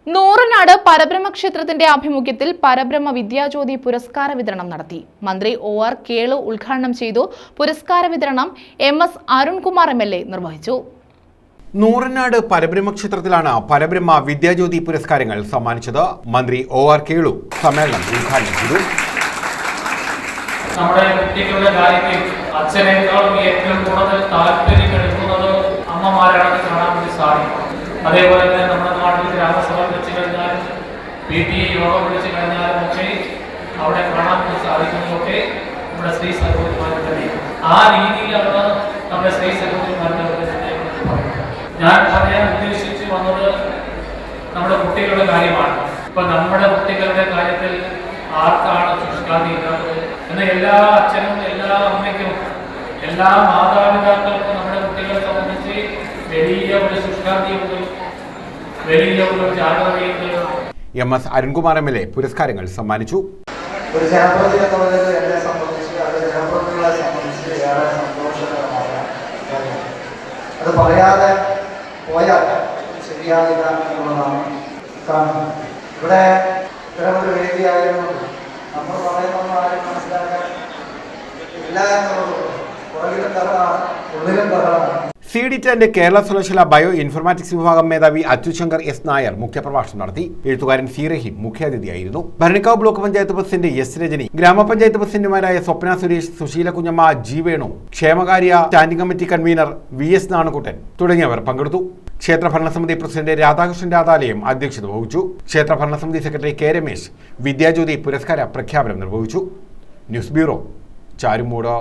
നൂറനാട് പരബ്രഹ്മ ക്ഷേത്രത്തിന്റെ ആഭിമുഖ്യത്തിൽ പരബ്രഹ്മ വിദ്യാജ്യോതി പുരസ്കാര വിതരണം നടത്തി. മന്ത്രി OR കേളു ഉദ്ഘാടനം ചെയ്തു. പുരസ്കാര വിതരണം MS അരുൺകുമാർ MLA നിർവഹിച്ചു. നൂറനാട് പരബ്രഹ്മ ക്ഷേത്രത്തിലാണ് പരബ്രഹ്മ വിദ്യാജ്യോതി പുരസ്കാരങ്ങൾ സമ്മാനിച്ചത്. മന്ത്രി OR കേളു സമ്മേളനം ഉദ്ഘാടനം ചെയ്തു. നമ്മുടെ കുട്ടികളുടെ കാര്യത്തിൽ അച്ഛനേക്കാളും ഏറ്റവും കൂടുതൽ താല്പര്യം എടുക്കുന്നത് അമ്മമാരാണെന്ന് കാണാൻ വേണ്ടി സാധിക്കും. അതേപോലെ തന്നെ നമ്മുടെ നാട്ടിൽ ഗ്രാമസഭ വിളിച്ചു കഴിഞ്ഞാലും PTA യോഗം വിളിച്ചു കഴിഞ്ഞാലും ഒക്കെ അവിടെ കാണാൻ വേണ്ടി സാധിക്കുന്നതൊക്കെ നമ്മുടെ സ്ത്രീ സഹോദരിമാർക്ക് തന്നെ. ആ രീതിയിലാണ് നമ്മുടെ സ്ത്രീ സഹോദരിമാരുടെ തന്നെ ഞാൻ പറയാൻ ഉദ്ദേശിച്ചു വന്നത് നമ്മുടെ കുട്ടികളുടെ കാര്യമാണ്. ഇപ്പൊ നമ്മുടെ കുട്ടികളുടെ കാര്യത്തിൽ ആർക്കാണ് ശുഷ്കാന്തി ഇല്ലാത്തത് എന്ന് എല്ലാ അച്ഛനും എല്ലാ അമ്മയ്ക്കും എല്ലാ മാതാപിതാക്കൾക്കും നമ്മുടെ കുട്ടികളെ സംബന്ധിച്ച് വലിയ ഒരു ശുഷ്കാന്തിയുണ്ട്, വലിയ ഒരു ജാഗ്രതയുണ്ട്. MS അരുൺകുമാർ MLA പുരസ്കാരങ്ങൾ സമ്മാനിച്ചു. ഒരു ജനപ്രതി എന്നുള്ളത് എന്നെ സംബന്ധിച്ച് അത് ജനപ്രതിനിധികളെ സംബന്ധിച്ച് ഏറെ സന്തോഷകരമായ കാര്യമാണ്. അത് പറയാതെ പോയാൽ ശരിയാകില്ല എന്നുള്ളതാണ് കാണുന്നത്. ഇവിടെ ഇത്തരമൊരു വേദിയായിരുന്നു നമ്മൾ പറയുന്നൊന്നും ആരും മനസ്സിലാക്കാൻ ഇല്ല എന്നുള്ളത് പുറകിലും തറവാണ്, ഉള്ളിലും തറവാണ്. CDT കേരള സർവകലാശാല ബയോ ഇൻഫർമാറ്റിക്സ് വിഭാഗം മേധാവി അച്യുശങ്കർ S. നായർ മുഖ്യപ്രഭാഷണം നടത്തി. എഴുത്തുകാരൻ C. റഹീം മുഖ്യാതിഥിയായിരുന്നു. Bharanikkavu block panchayat president S. Rajani, ഗ്രാമപഞ്ചായത്ത് പ്രസിഡന്റുമാരായ സ്വപ്ന സുരേഷ്, സുശീല കുഞ്ഞമ്മ, G. വേണു, ക്ഷേമകാര്യ standing committee convener VS. Nanukuttan തുടങ്ങിയവർ പങ്കെടുത്തു. ക്ഷേത്ര ഭരണസമിതി പ്രസിഡന്റ് രാധാകൃഷ്ണൻ രാധാലയം അധ്യക്ഷത വഹിച്ചു. ക്ഷേത്ര ഭരണസമിതി സെക്രട്ടറി K. രമേശ് വിദ്യാജ്യോതി പുരസ്കാര പ്രഖ്യാപനം നിർവഹിച്ചു. News bureau, Charummood.